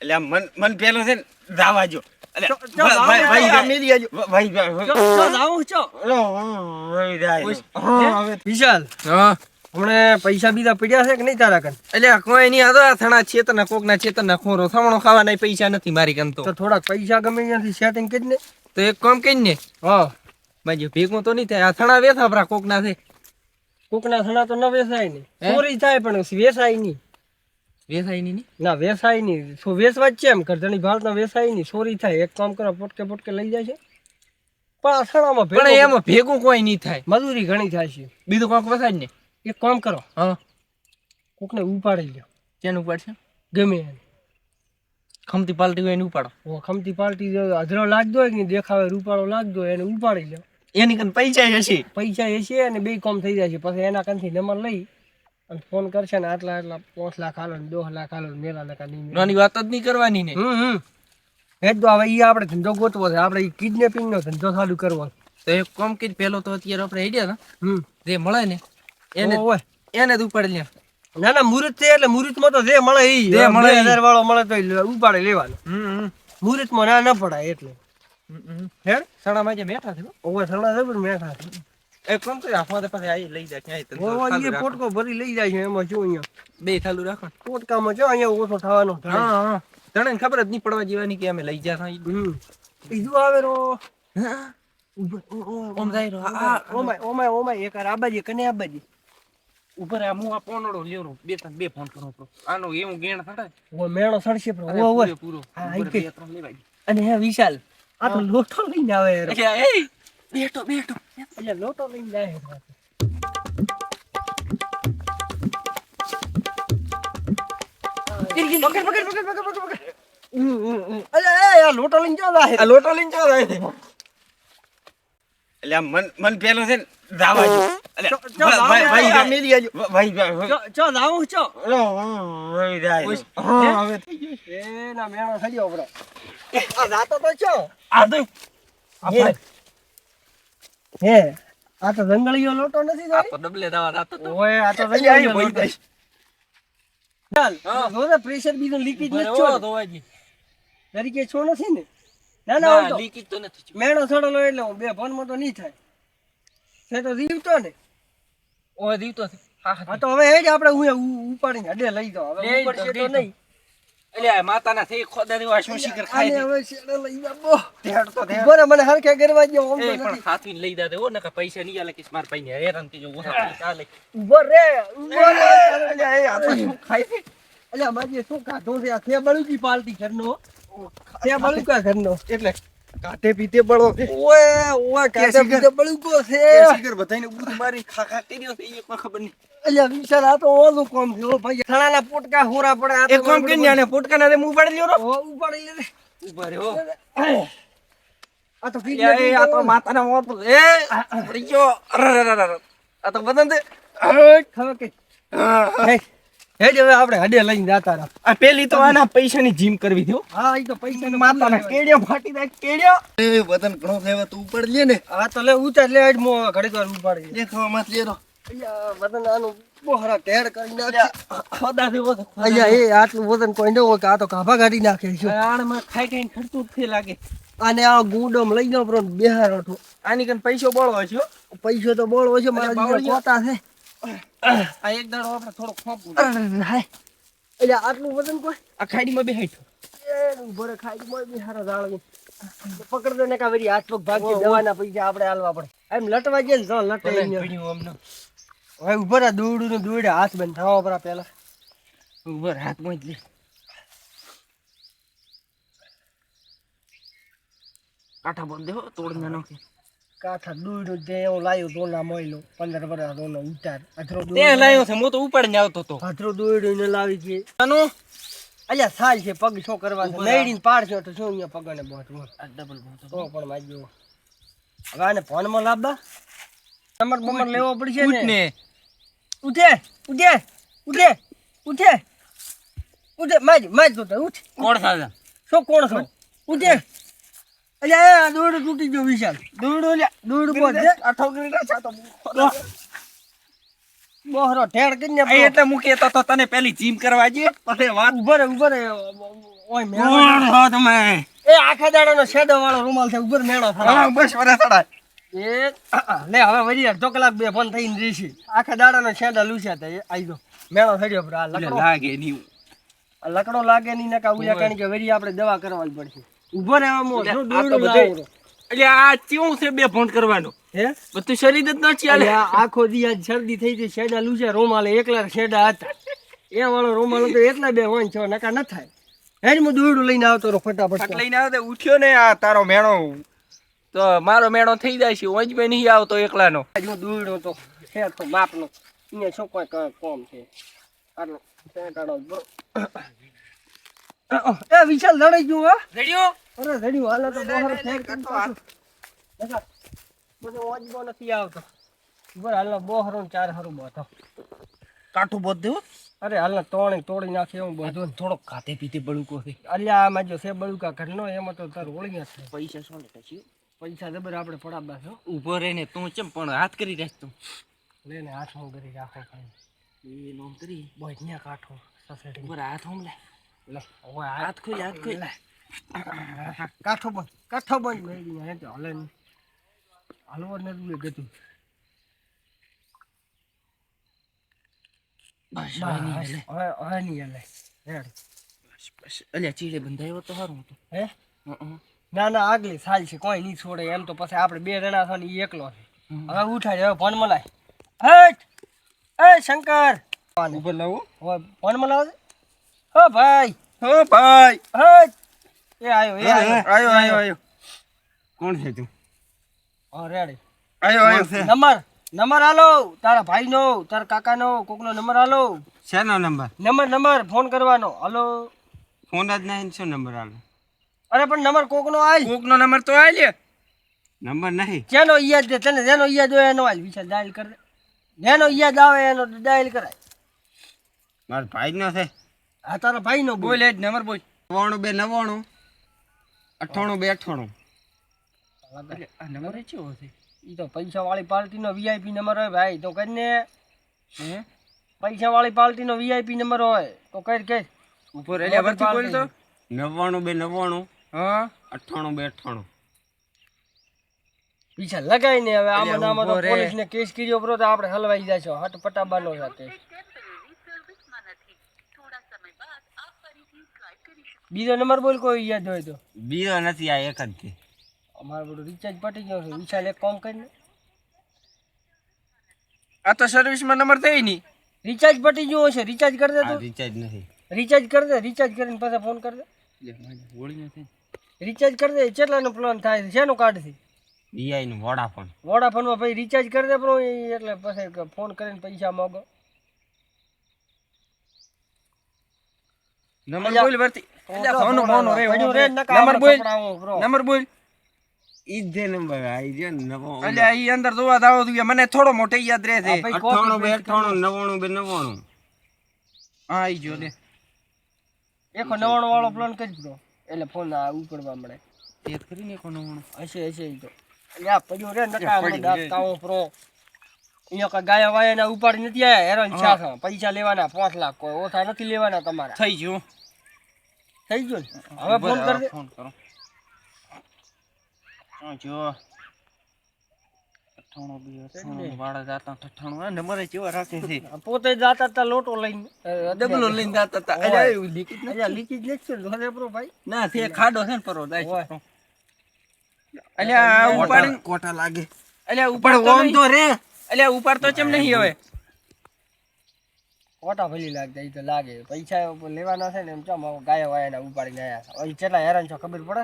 એટલે મન મન પેલો છે ને દાવા જો એટલે વિશાલ હા હમણે પૈસા બીજા પડ્યા છે કે નહીં તારા કન? એટલે કોઈ નહીં હતો થણા ચેતન કોક ના ચેતન ખોરો થમણો ખાવાના પૈસા નથી મારી કન તો થોડાક પૈસા ગમે ત્યાંથી સેટિંગ કરી ને. તો એક કામ કરી ને હા ભાઈ ભેગું તો નહીં થાય આ થણા વેથા આપણા કોક ના છે કોકના થણા તો ન વેસાય નહીં, હે? ચોરી થાય પણ વેસાય નહીં. વેસાય નહીં ના વેસાય નહીં, શું વેસવા જ છે એમ કરધણી ભાળના વેસાય નહીં, ચોરી થાય. એક કામ કરો, પોટકે પોટકે લઈ જાય છે પણ આ થણામાં પણ ભેગું એમાં ભેગું કોઈ નહીં થાય મજૂરી ઘણી થાય છે. બીજું કોક વસાય ને એક કામ કરો, હા કોકને ઉપાડી લો ચેન ઉપાડશે ગમે એને. ખમતી પાલટી હોય એને ઉપાડો ખમતી પાર્ટી અધરો લાગતો હોય કે નહીં, દેખાવે રૂપાળો લાગતો હોય એને ઉપાડી લો. એની કન પૈસા હશે પૈસા એ છે અને બે કામ થઈ જાય છે. પછી એના કંથી નંબર લઈ અને ફોન કરશે ને આટલા આટલા 5 લાખ હાલો ને 10 લાખ હાલો ને મેલા લખા નહીં. નાની વાત જ નહીં કરવાની ને એ તો હવે ઈ આપણે ધંધો ગોતવો છે, આપણે ઈ કિડનેપિંગ નો ધંધો ચાલુ કરવો છે. તો એક કામ કરી પેલો તો અત્યારે આપણે આઈડિયા હમ જે મળે ને એને ઓય એને જ ઉપાડી લે ના ના મુહૂર્ત છે એટલે મુહૂર્તમાં તો જે મળે ઈ જે મળે ઈ. 2000 વાળો મળે તો ઉપાડે લેવાનો. મુહૂર્તમાં ના પડે એટલે હે સણામાં જે બેઠા છે ઓય થણા જબર મેઠા છે. એક કામ કરી આફવા પાસે આઈ લઈ જાય ક્યાંય ઓય તો ઈ પોટકો ભરી લઈ જાય છે. એમાં શું અહીંયા બે ચાલુ રાખો પોટકામાં જો અહીંયા ઓછો થવાનો. હા હા તને ખબર જ નહીં પડવા જેવાની કે અમે લઈ જા બીજું આવે રો ઓમ જાય રો આ ઓમાય ઓમાય ઓમાય એક આ બાજી કને આ બાજી ઉપર આ મુ આ પોનડો લેરો બે ફોન કરો તો આનો એવું ગેણ થતા ઓ મેણો સડશે પણ ઓ ઓ પૂરો હા ઈ કે લેવાય અને હે વિશાલ આ તો લોટો લઈને આવે રે. એટલે એ બેઠો એટલે લોટો લઈને જાય છે. અલે એ આ લોટો લઈને જો જાય. આ લોટો લઈને જો જાય છે એટલે મન મન પેલો છે ને દાવા જો એટલે ચો જાવું ચો હવે એ ના મેણો થયો બરો. આ જાતો તો ચો આ તો હે આ તો જંગલીયો લોટો નથી આ તારી. તો ડબલે દાવા રાતો તો ઓય આ તો જંગલીયો લોટો. ચાલ જોને પ્રેશર બીજો લીકેજ નથી છો ધોવાજી તરીકે છો નથી ને. ના ના ના તો લીકેજ તો નથી મેણો સડેલો એટલે હું બે ફોનમાં તો નહીં થાય છે તો જીવતો ને. ઓય દીવતો હા હા તો હવે એ જ આપણે ઉપાડીને હડે લઈ જાઓ. હવે લઈ ઉપડશે તો તો નહીં. એટલે આ માતાના થઈ ખોદા દેવા શોષી કર ખાઈ આને દે હવે શેડે લઈ જાબો. ધેડ તો ધેડ બરે મને હરખે કરવા ગયો ઓમ તો એ પણ નથી. હાથવીને લઈ દે હો નકા પૈસા નહીં આલે કિસ માર ભાઈને હેરાન થઈ જવું ચાલે ઉભો રે ઉભો રે. અલ્યા એ આ તો શું ખાઈ દે અલ્યા માજી શું કાઢો છે આ થેબળુજી પાલટી ઘરનો. થેબળું કા ઘરનો એટલે કાટે પીતે બળો ઓય ઓય કાઢે બીજો બળુકો છે. શિખર બધાઈને બૂટ મારી ખા કર્યો છે એ કોઈ ખબર નહીં અલ્યા વિશાલ આ તો ઓલું કોમ છે ઓ ભાઈ. થણાના પોટકા હોરા પડે આ તો એક કામ કરીને આને પોટકાના રે ઉપાડી લ્યો રો ઓ ઉપાડી લે રે. ઉભા રે હો આ તો એ આ તો માતાના મોત એ પડી ગયો અરરરરર આ તો બદન દે ખબર કે હે જ હવે આપણે હડે લઈને જાતા રહા. આ પેલી તો આના પૈસાની જીમ કરવી થયો હા ઈ તો પૈસા માતાના કેડિયો ફાટી જાય કેડિયો એ વતન ઘણો થાય તું ઉપાડ લે ને હા તો લે ઉતાર લે આજ મો ઘડીક વાર ઉપાડી લે. દેખવા મત લેરો અલ્યા વજન આનું બોહરા ઢેર કરી નાખે. ખોદા દેવો તો અલ્યા એ આટલું વજન કોઈ ન હોય કે આ તો કાભા કાઢી નાખે છે. આણમાં ખાઈ ખાઈને ખર્ચું જ થઈ લાગે આને આ ગુડમ લઈ જાવ પણ બેહારો છો. આની કન પૈસો બળવો છે હો. પૈસો તો બોલ હોય છે મારા બાવળિયા. જીવન કોતા છે. આ એક દાડો આપણે થોડો ખોપું હાય અલ્યા આટલું વજન કોઈ આ ખાડીમાં બેહાઈ એ ઉભરે ખાઈ મોય બેહારો જાળવી પકડ દે ને કા વરી આટલો ભાગી દવાના પૈસા આપણે હાલવા પડે. એમ લટવા જે જો લટે અહીંયા. હવે ઉભર આ દોડું ને દોડે હાથ બંધ થાવા પરા પેલા ઉપર હાથ મોજ લે કાઠા બોલ દે હો તોડ ના નાખે કાઠા દોડું દે એવું લાયો દોના મોયલો 15 વર્ષ દોનો ઉતાર અધરો તે લાયો છે મો તો ઉપાડીને આવતો તો અધરો દોડું ને લાવી છે. આનો અલ્યા સાલ છે પગ શું કરવા છે મેડીને પાડશો તો શું અહીંયા પગને બોટ આ ડબલ બોલ તો પણ માજ્યો. હવે આને ફોનમાં લાવવા નંબર બમર લેવો પડશે ને. ને ઉઠે ઉઠે ઉઠે ઉઠે ઉઠે માજ તો ઉઠ. કોણ સાજા શું કોણ છો ઉઠે. અલ્યા આ દોડ તૂટી ગયો વિશાલ. દોડ બોધ આઠો ગરીડા છાતો બોહરો ઢેડ કરીને એટલે હું કેતો તો તને પેલી જીમ કરવા જે પછી વાત ઉભરે ઓય મેળો કોણ છો તમે? એ આખા દાડાનો શેડો વાળો રૂમાલ છે ઉપર મેળો થાય હા, બસ વરા સડાય. એ લે હવે વળી અડધો કલાક બે ફોન થઈને રહેશે આખા દાડાનો શેડા લૂસ્યા હતા એ આઈ ગયો મેળો થયો બ્રો આ એટલે લકડો લાગે નહીં. આ લકડો લાગે નહીં ને કા ઉલ્યા કારણ કે વળી આપણે દવા કરવાની પડશે ઊભો રહેવામાં એટલે શું આ તો દોરડું બધે- લાવો એટલે આ કેવું છે બે ફોન કરવાનું? હે બધું શરીર જ ન ચાલે. અલ્યા, આખો દી આજ શરદી થઈ હતી શેડા લૂસ્યા રૂમાલે એકલા શેડા હતા એ વાળો રૂમાલ તો એટલા બે હોય છો નકા ન થાય હેડ હું દોરડું લઈને આવતો રહો ફટાફટ ફટ લઈને આવે તો ઉઠ્યો ને આ તારો મેણો તો મારો મેણો થઈ જાય છે. ઓજ બે નહીં આવતો એકલાનો. આજ હું દોરડો તો છે તો માપનો અહીંયા શું કોઈ કોમ છે આટલો શેડાડો બરો એ વિશાલ લડાઈ ગયું હા રેડિયો અરે રેડી હાલે તો બહાર ફેંક કરતો હાથ નકા બધો ઓજબો નથી આવતો બર હાલનો બોહરો ને ચાર હારું બોતો કાઠું બોધ દેવો. અરે હાલને તોડી નાખે એવું બધું થોડોક ખાતે પીતે બળુકો છે. અલ્યા આમાં જો છે બળુકા ઘરનો એમાં તો તાર ઓળી નથી પૈસા શું લેતા છીએ? પૈસા જબર આપણે પડાબા છો ઊભો રહીને તું ચમ પણ હાથ કરી રાખ તું. લઈને હાથમાં કરી રાખો કાંઈ એ નોમ કરી બોધ્યા કાઠો સસેડી ઉપર હાથ હોમ લે. લે હવે હાથ ખોઈ હાથ ખોઈ. કાઠો બંધ મેળી હે તો હાલે નહીં હાલવા નથી ગતું બસ હવે નહીં હાલે. હવે નહીં હાલે હેડ બસ અલ્યા ચીડે બંધાયો તો સારું હતું. હે હં. ના ના આગલી સાલ છે કોઈ નહીં છોડે એમ તો પછી આપણે બે જણા છો ને ઈ એકલો છે હવે ઉઠાય હવે ફોન મલાય હટ એ શંકર ઉપર લાવો. હવે ફોન મલાવ હો ભાઈ હો ભાઈ. હટ એ આયો આયો. કોણ છે તું? હા રેડી આયો. નંબર હાલો તારા ભાઈનો તારા કાકાનો કોકનો નંબર હાલો શેનો નંબર? નંબર ફોન કરવાનો હાલો ફોન જ નહીં. શું નંબર આલો? અરે પણ નંબર કોકનો આલ કોકનો નંબર તો આય લે. નંબર નહીં. જેનો યાદ દે તને જેનો યાદ હોય એનો આલ વિચાર ડાયલ કર દે જેનો યાદ આવે એનો ડાયલ કરાય મારા ભાઈનો છે. આ તારા ભાઈનો બોલ એ જ નંબર બોલ. 99 298 98. આ નંબર એ કેવો છે? ઈ તો પૈસા વાળી પાર્ટીનો વીઆઈપી નંબર હોય ભાઈ તો કરીને હે પૈસા વાળી પાર્ટીનો વીઆઈપી નંબર હોય તો કર ઉપર એટલે વરથી બોલ તો. 99 299 હા 98 298. પૈસા લગાઈ ને હવે આમાં અલ્યા, આમાં તો ઊભો રે. પોલીસને કેસ કર્યો બરો તો આપણે હલવાઈ જાશો હટ પટાબાનો છે કેસ બીજો નંબર બોલ કોઈ યાદ હોય તો બીજો નથી, આ એક જ છે. અમારો બધું રિચાર્જ પટી ગયો છે વિશાલ એક કામ કરીને આ તો સર્વિસમાં નંબર થઈ ની. રિચાર્જ પટી ગયો હશે રિચાર્જ કરી દે આ તું રિચાર્જ નથી. રિચાર્જ કરી દે રિચાર્જ કરીને પાછા ફોન કરી દે હોળી નથી. રિચાર્જ કરી દે કેટલાનો પ્લાન થાય છે શેનું કાર્ડ છે VI નું વોડાફોન. વોડાફોનમાં પછી રિચાર્જ કરી દે બ્રો એટલે પછી ફોન કરીને પૈસા માંગો નંબર અલ્યા, બોલ વરતી. અલ્યા, તો ફોનો થોડા રે, પડ્યું રે, નકા નંબર આપણે બોલ. કપડાઓ, bro. નંબર બોલ. ઈ જ નંબર આઈ ગયો ને નવો અલ્યા ઈ અંદર જોવા દાવો જોઈએ. મને થોડો મોટો યાદ રહે છે. આ ભાઈ 98 298 99 હા ઈ જો લે. એકો 99 વાળો પ્લાન કરી દો એટલે ફોન આ ઉપડવા મળે યાદ કરીને કોનો વણો. હશે ઈ તો એટલે આ પડ્યું રે નકા પડ્યું રે. દાતાઓ પ્રો અહીંયા કા ગાયા વાયા ઉપાડી નથી આયા હેરાન છા પૈસા લેવાના 5 લાખ કોઈ ઓછા નથી લેવાના તમારા થઈ ગયું. થઈ ગયો ને? હવે ફોન કરી દે ફોન કરો. હા જો 98 વાળા જાતા 98 આ નંબર કેવા રાખે છે. પોતે જાતા તા લોટો લઈને ડબલો લઈને જાતા હતા. ઓય. અલ્યા એવું લીકીજ નથી. અલ્યા લીકેજ લેશે ઘરે બ્રો ભાઈ ના તે ખાડો છે ને પરો ઓય. દાય. અલ્યા આ ઉપાડી કોટા લાગે અલ્યા ઉપર ઓમ તો રે. અલ્યા ઉપર તો ચમ નહીં હવે. કોટા ભલી લાગતા ઈ તો લાગે પૈસા લેવાના છે ને એમ ચમ ગાયા વાયા ઉપાડીને આયા છે કેટલા હેરાન છો ખબર પડે